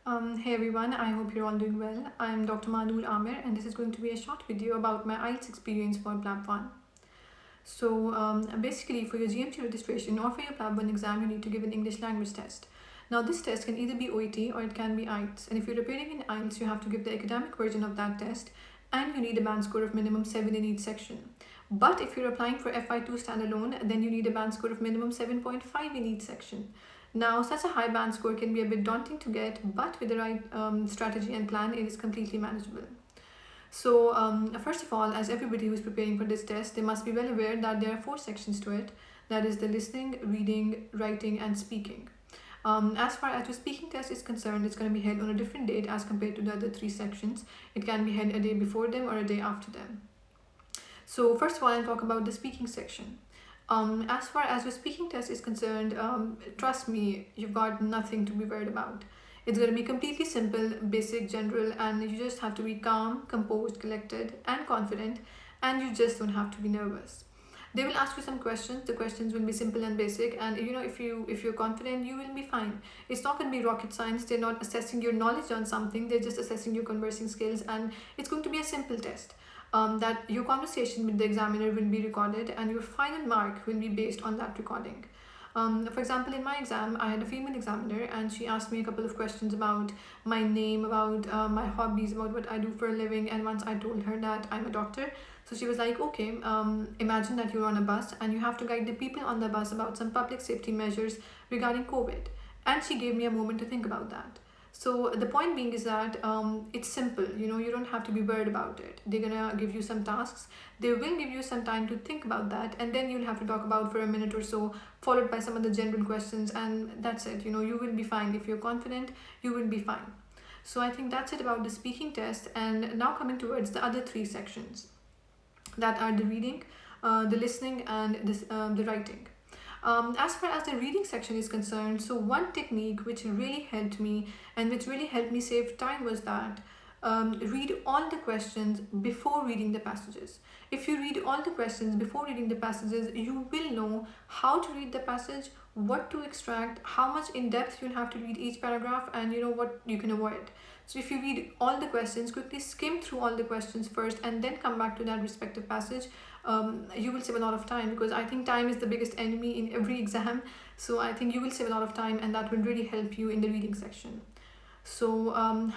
Hey everyone, I hope you're all doing well. I'm Dr. Manur Amir and this is going to be a short video about my Ielts experience for plab 1. Basically for your GMT registration or for your plab 1 exam, you need to give an English language test. Now this test can either be OET or it can be Ielts, and if you're appearing in Ielts, you have to give the academic version of that test and you need a band score of minimum 7 in each section. But if you're applying for FI2 standalone, then you need a band score of minimum 7.5 in each section. Now, such a high band score can be a bit daunting to get, but with the right strategy and plan, it is completely manageable. First of all, as everybody who is preparing for this test, they must be well aware that there are 4 sections to it. That is the listening, reading, writing, and speaking. As far as the speaking test is concerned, it's going to be held on a different date as compared to the other 3 sections. It can be held a day before them or a day after them. So first of all, I'll talk about the speaking section. As far as your speaking test is concerned, trust me, you've got nothing to be worried about. It's going to be completely simple, basic, general, and you just have to be calm, composed, collected, and confident, and you just don't have to be nervous. They will ask you some questions. The questions will be simple and basic, and if you're confident, you will be fine. It's not going to be rocket science. They're not assessing your knowledge on something. They're just assessing your conversing skills, and it's going to be a simple test. That your conversation with the examiner will be recorded and your final mark will be based on that recording. For example, in my exam, I had a female examiner and she asked me a couple of questions about my name, about my hobbies, about what I do for a living, and once I told her that I'm a doctor, so she was like, okay, imagine that you're on a bus and you have to guide the people on the bus about some public safety measures regarding COVID. And she gave me a moment to think about that. So the point being is that it's simple, you don't have to be worried about it. They're gonna give you some tasks, they will give you some time to think about that, and then you'll have to talk about for a minute or so, followed by some of the general questions, and that's it. You will be fine. If you're confident, you will be fine. So I think that's it about the speaking test. And now coming towards the other 3 sections, that are the reading, the listening, and the writing. As far as the reading section is concerned, so one technique which really helped me and which really helped me save time was that read all the questions before reading the passages. If you read all the questions before reading the passages, you will know how to read the passage, what to extract, how much in depth you'll have to read each paragraph, and what you can avoid. So if you read all the questions, quickly skim through all the questions first and then come back to that respective passage, you will save a lot of time, because I think time is the biggest enemy in every exam. So I think you will save a lot of time and that will really help you in the reading section. So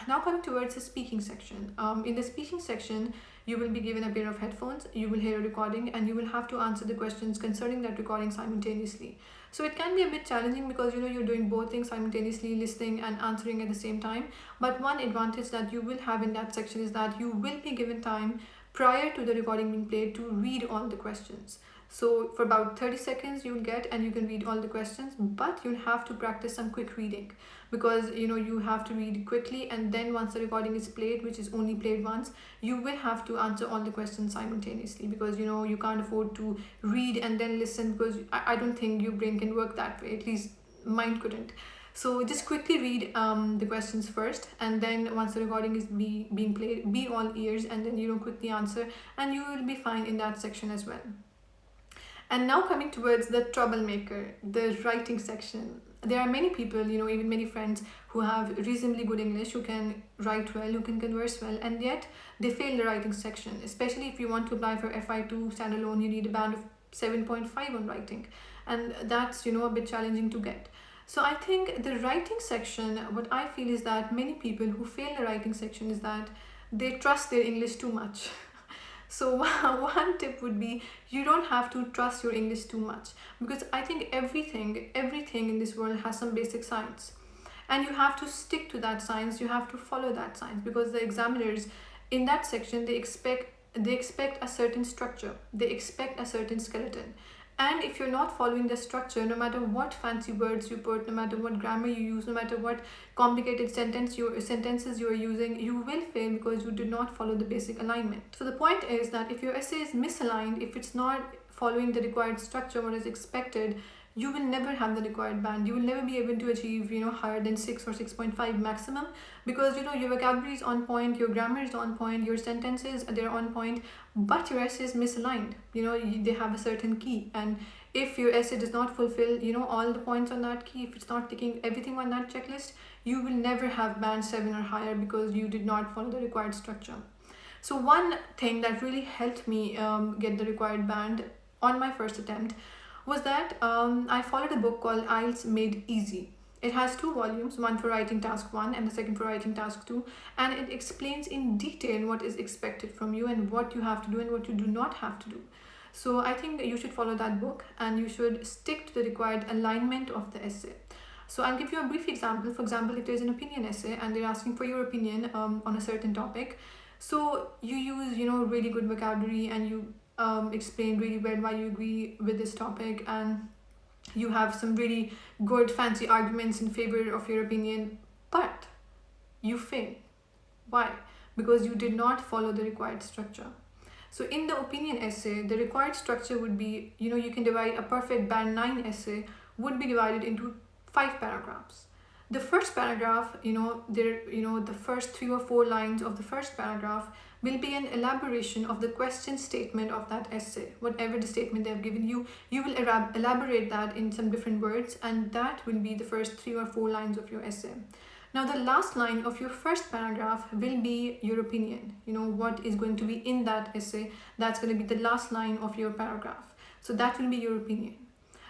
now coming towards the speaking section. In the speaking section, you will be given a pair of headphones, you will hear a recording, and you will have to answer the questions concerning that recording simultaneously. So it can be a bit challenging because you're doing both things simultaneously, listening and answering at the same time. But one advantage that you will have in that section is that you will be given time prior to the recording being played to read all the questions. So for about 30 seconds you'll get, and you can read all the questions, but you'll have to practice some quick reading, because you have to read quickly, and then once the recording is played, which is only played once, you will have to answer all the questions simultaneously, because you can't afford to read and then listen, because I don't think your brain can work that way, at least mine couldn't. So just quickly read the questions first, and then once the recording is being played, be all ears, and then quickly answer, and you will be fine in that section as well. And now coming towards the troublemaker, the writing section. There are many people, even many friends who have reasonably good English, who can write well, who can converse well, and yet they fail the writing section. Especially if you want to apply for FI2 standalone, you need a band of 7.5 on writing, and that's a bit challenging to get. So I think the writing section, what I feel is that many people who fail the writing section is that they trust their English too much. So one tip would be, you don't have to trust your English too much, because I think everything in this world has some basic science, and you have to stick to that science, you have to follow that science, because the examiners in that section, they expect a certain structure, they expect a certain skeleton. And if you're not following the structure, no matter what fancy words you put, no matter what grammar you use, no matter what complicated sentences you are using, you will fail because you did not follow the basic alignment. So the point is that if your essay is misaligned, if it's not following the required structure, what is expected, you will never have the required band. You will never be able to achieve higher than 6 or 6.5 maximum, because your vocabulary is on point, your grammar is on point, your sentences, they're on point, but your essay is misaligned. They have a certain key, and If your essay does not fulfill, all the points on that key, if it's not ticking everything on that checklist, you will never have band 7 or higher because you did not follow the required structure. So one thing that really helped me get the required band on my first attempt was that I followed a book called Ielts Made Easy. It has 2 volumes, one for writing task 1 and the second for writing task 2, and it explains in detail what is expected from you and what you have to do and what you do not have to do. So I think you should follow that book and you should stick to the required alignment of the essay. So I'll give you a brief example. For example, if there's an opinion essay and they're asking for your opinion on a certain topic, so you use, really good vocabulary and you explain really well why you agree with this topic, and you have some really good fancy arguments in favor of your opinion, but you fail. Why? Because you did not follow the required structure. So in the opinion essay, the required structure would be, you can divide a perfect band 9 essay would be divided into 5 paragraphs. The first paragraph, the first 3 or 4 lines of the first paragraph will be an elaboration of the question statement of that essay. Whatever the statement they have given you, you will elaborate that in some different words, and that will be the first 3 or 4 lines of your essay. Now the last line of your first paragraph will be your opinion. What is going to be in that essay, that's going to be the last line of your paragraph. So that will be your opinion.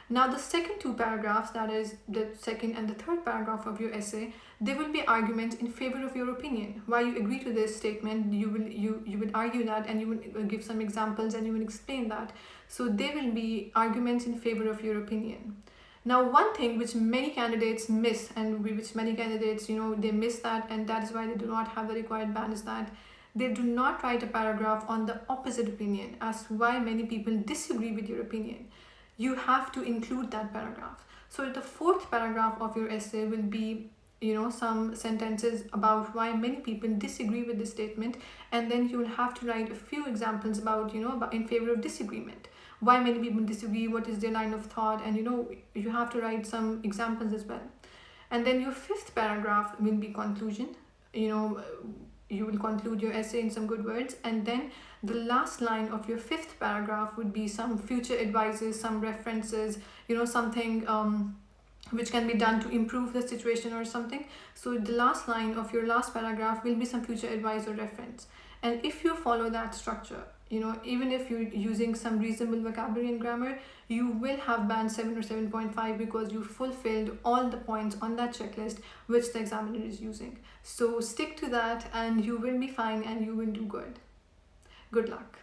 Now the second 2 paragraphs, that is the second and the third paragraph of your essay, they will be arguments in favor of your opinion. Why you agree to this statement, you will argue that, and you will give some examples and you will explain that. So they will be arguments in favor of your opinion. Now one thing which many candidates miss, and which many candidates, they miss that, and that is why they do not have the required band, is that they do not write a paragraph on the opposite opinion as to why many people disagree with your opinion. You have to include that paragraph. So the 4th paragraph of your essay will be, some sentences about why many people disagree with this statement, and then you will have to write a few examples about, in favor of disagreement. Why many people disagree, what is their line of thought, and you have to write some examples as well. And then your 5th paragraph will be conclusion. You will conclude your essay in some good words, and then the last line of your 5th paragraph would be some future advices, some references, something which can be done to improve the situation or something. So the last line of your last paragraph will be some future advice or reference. And if you follow that structure, even if you're using some reasonable vocabulary and grammar, you will have band 7 or 7.5 because you fulfilled all the points on that checklist which the examiner is using. So stick to that and you will be fine and you will do good. Good luck.